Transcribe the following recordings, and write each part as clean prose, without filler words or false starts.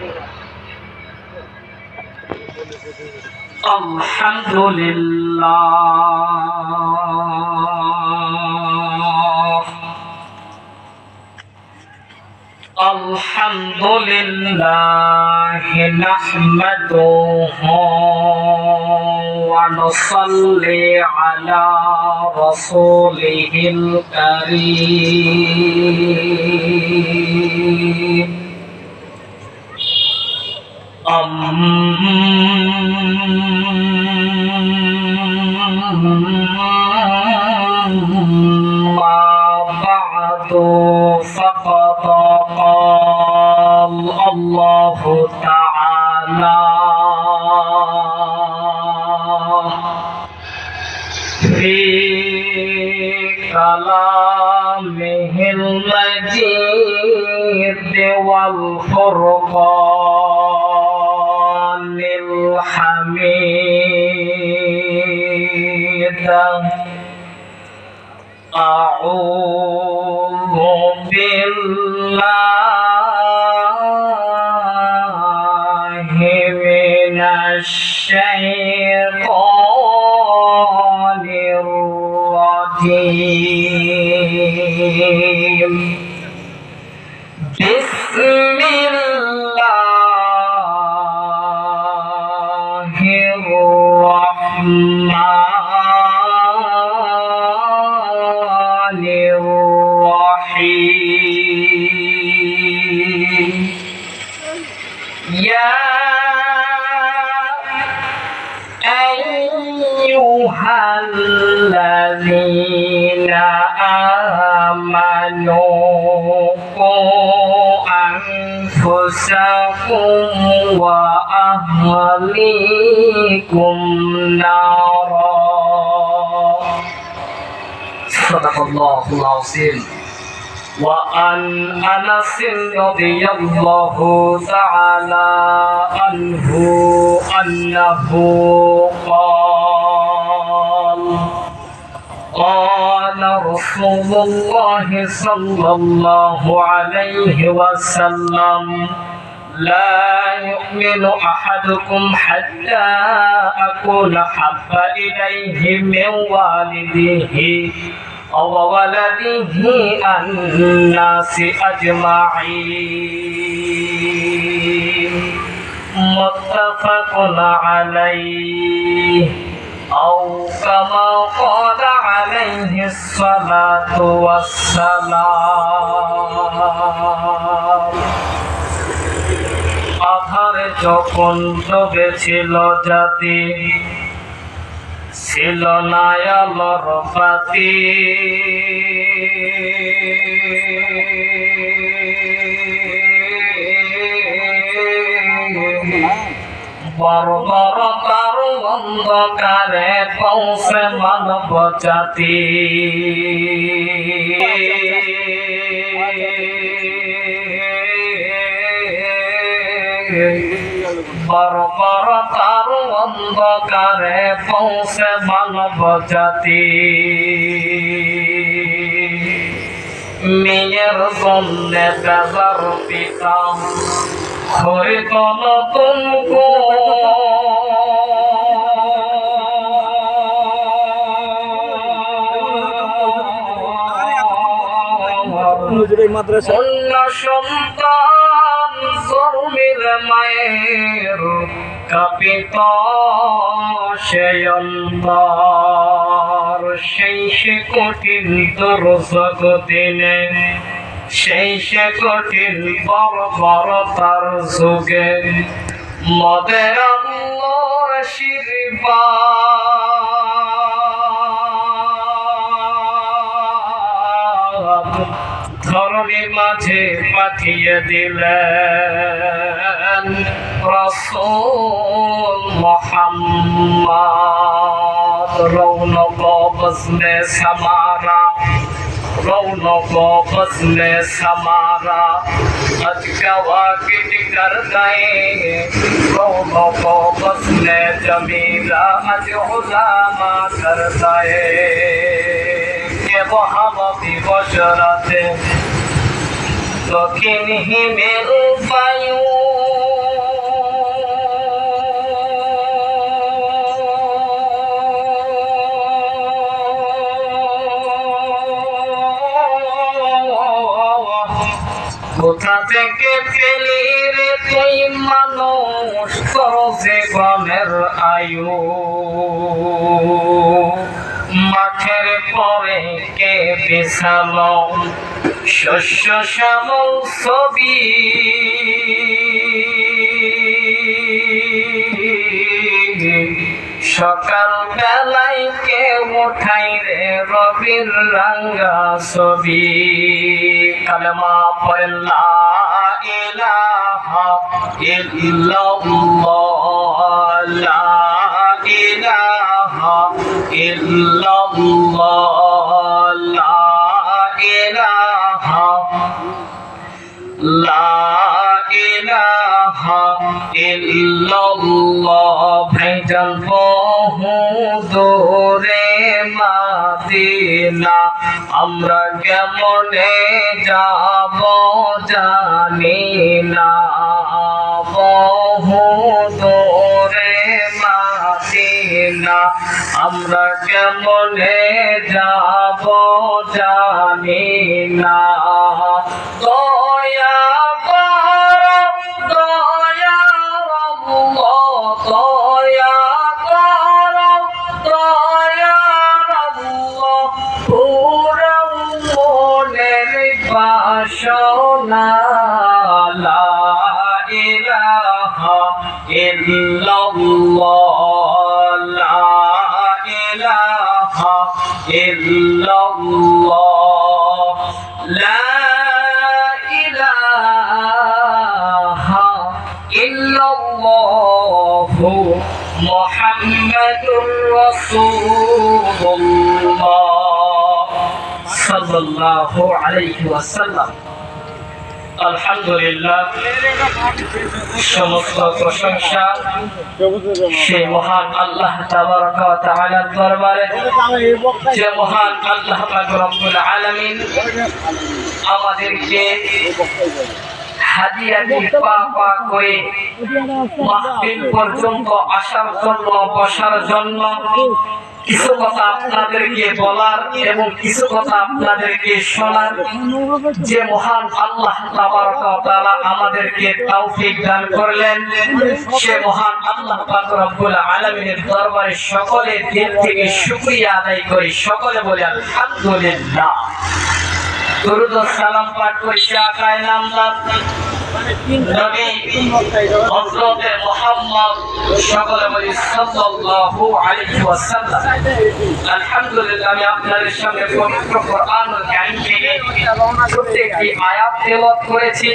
Alhamdulillah nahmaduhu wa nusalli ala rasulihil karim. Amma ba'du faqad qala Allahu ta'ala fi kalamihil majid wal furqanil hamid. A'udzu billahi minasy syaithanir rajim. Bismillahirrahmanirrahim. Ya ayyuhalladzina amanu qu anfusakum wa ahlikum nara. Sadaqallahul azim. Wa an Anas radhiyallahu ta'ala anhu annahu qala Rasulullah sallallahu alaihi wasallam la yu'minu ahadukum hatta akuna habba ilayhi min walidihi wa waladihi an-nasi ajma'in. Muttafaqun alayhi aw kama qala alayhi salatu wassalam. আধারে যখন ডুবেছিল জাতি, ছিল না আলোর বাতি। বর্বরতার অন্ধকারে পৌঁছে মানব জাতি। বর্বরতার অন্ধকারে পৌঁছে মানব জাতি। মেয়ের জন্যে বেজার পিতা হইত নতুন অন্য সন্তান জন্মের মায়ের কাঁপিত সেই অন্তর। সেই সে কঠিন দুর্যোগ দিনে, সেই সে কঠিন বর্বরতার যুগে মদের আল্লাহর আশীর্বাদ ধরণী মাঝে পাঠিয়ে দিলেন রাসূল মুহাম্মদ। রৌনক বজনে সামারা, रौनक बजने समारा, आज गवा की कर गए। रौनक बजने जमीला, आज उजामा कर गए। के वो हवा भी बशराते, दक्षिण ही में उपायों থেকে পেলি রে তুই মানুষ তোর জীবনের আয়ু মাঠের পরে কে বিছালো শস্য শ্যামল ছবি সকাল বেলায় কে উঠাই রে রবির রাঙ্গা ছবি কালেমা পড়ে লা ইলাহা ইল্লাল্লাহ লা ইলাহা ইল্লাল্লাহ লা ইলাহা লা ইলাহা ইল্লাল্লাহ ভাইজান বহু দূরে মাদিনা আমরা কেমনে যাব জানি না বহু দূরে মাদিনা আমরা কেমনে যাব জানি না দয়া কর দয়া আল্লাহ দয়া কর দয়া আল্লাহ পুরা মনের বাসনা লা ইলাহা ইল্লাল্লাহ লা ইলাহা ইল্লাল্লাহ লা ইলাহা ইল্লাল্লাহু মুহাম্মাদুর রাসূলুল্লাহ সাল্লাল্লাহু আলাইহি ওয়াসাল্লাম। আলহামদুলিল্লাহ, সমস্ত প্রশংসা সেই মহান আল্লাহ তাবারক ওয়া তাআলার দরবারে, যে মহান আল্লাহ পাক রব্বুল আলামিন আমাদেরকে হাদিয়াটি পা পা করে মাহফিল পর্যন্ত আসার জন্য, বসার জন্য, কিছু কথা আপনাদেরকে বলার এবং কিছু কথা আপনাদেরকে শোনার যে মহান আল্লাহ তাবারক ওয়া তাআলা আমাদেরকে তৌফিক দান করলেন, সে মহান আল্লাহ পাক রব্বুল আলামিনের দরবারে সকলে দিল থেকে শুকরিয়া আদায় করি। সকলে বলি আলহামদুলিল্লাহ। দরুদ ও সালাম পাঠ করি আকায়ে নামদার নবী হযরত মুহাম্মদ সকলে বলি সাল্লাল্লাহু আলাইহি ওয়াসাল্লাম। আলহামদুলিল্লাহ, আমি আপনাদের সামনে পবিত্র কোরআনুল কারীম থেকে ছোট্ট একটি আয়াত তেলাওয়াত করেছি।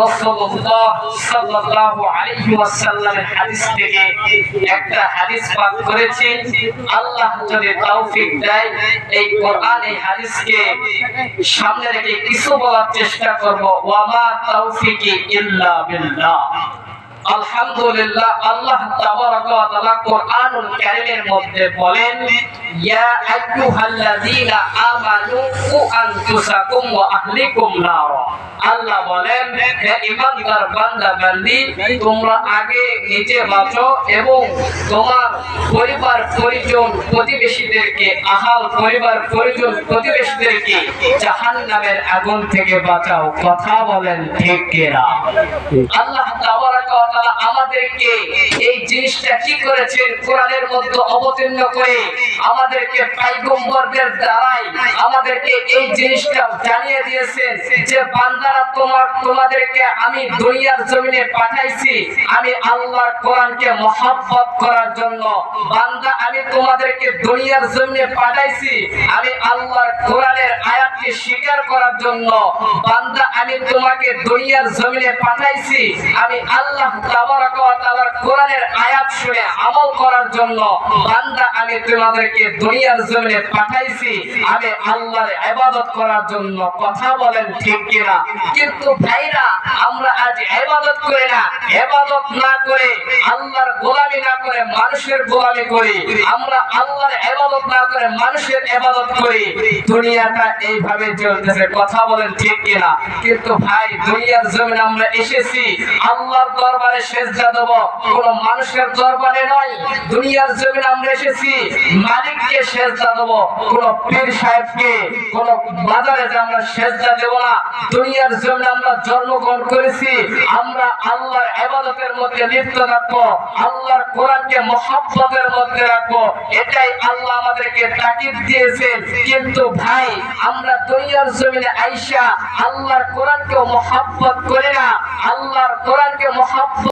রাসূলুল্লাহ সাল্লাল্লাহু আলাইহি ওয়াসাল্লামের হাদিস থেকে একটা হাদিস পাঠ করেছি। আল্লাহ যদি তৌফিক দেয় এই কোরআন এই হাদিসকে সামনে রেখে কিছু বলার চেষ্টা করব। ওয়া মা তাওফিকি ইল্লা বিল্লাহ। আলহামদুলিল্লাহ, আল্লাহ তাবারক ওয়া তাআলা কোরআনুল কারীমের মধ্যে বলেন, ইয়া আইয়ুহাল্লাযীনা আমানু কু আনফুসাকুম ওয়া আহলিকুম নার। আল্লাহ বলেন, হে ঈমানদার বান্দা বান্দি, তোমরা আগে নিজে বাঁচো এবং তোমার পরিবার পরিজন প্রতিবেশীদেরকে, আহাল পরিবার পরিজন প্রতিবেশীদেরকে জাহান্নামের আগুন থেকে বাঁচাও। কথা বলেন ঠিক কিনা? আল্লাহ তাবারক ওয়া তাআলা আমাদেরকে এই জিনিসটা কি করেছেন, কোরআনের মধ্যে অবতীর্ণ করে আমাদেরকে পয়গম্বরদের দ্বারাই আমাদেরকে এই জিনিসটা জানিয়ে দিয়েছেন যে বান্দারা তোমাদেরকে আমি দুনিয়ার জমিনে পাঠাইছি আমি আল্লাহর কোরআনকে মহব্বত করার জন্য। বান্দা, আমি তোমাদেরকে দুনিয়ার জমিনে পাঠাইছি আমি আল্লাহর কোরআনের আয়াতকে স্বীকার করার জন্য। বান্দা, আমি তোমাকে দুনিয়ার জমিনে পাঠাইছি আমি আল্লাহ তাবারক ওয়া তাআলার কোরআনের আয়াত শুনে আমল করার জন্য। বান্দা, আমি তোমাদেরকে দুনিয়ার জমিনে পাঠাইছি আমি আল্লাহর ইবাদত করার জন্য। কথা বলেন ঠিক কিনা? কিন্তু ভাইরা, আমরা আজ ইবাদত করি না, ইবাদত না করে আল্লাহর গোলামি না করে মানুষের গোলামি করি। আমরা আল্লাহর ইবাদত না করে মানুষের ইবাদত করি। দুনিয়াটা এইভাবে চলতেছে। কথা বলেন ঠিক কিনা? কিন্তু ভাই, দুনিয়ার জমিনে আমরা এসেছি আল্লাহর দরবারে সিজদা দেব, কোন মানুষের দরবারে নয়। দুনিয়ার জমিনে আমরা এসেছি মালিককে সেজদা দেব, কোন পীর সাহেবকে, কোন বাজারে যে আমরা সেজদা দেব না। দুনিয়ার জমিনে আমরা জন্মগ্রহণ করেছি, আমরা আল্লাহর ইবাদতের মধ্যে লিপ্ত থাকবো, আল্লাহর কোরআনকে মহব্বতের মধ্যে রাখবো। এটাই আল্লাহ আমাদেরকে তাকিদ দিয়েছেন। কিন্তু ভাই, আমরা দুনিয়ার জমিনে আইসা আল্লাহর কোরআনকে মহব্বত করি না, আল্লাহর কোরআনকে মহব্বত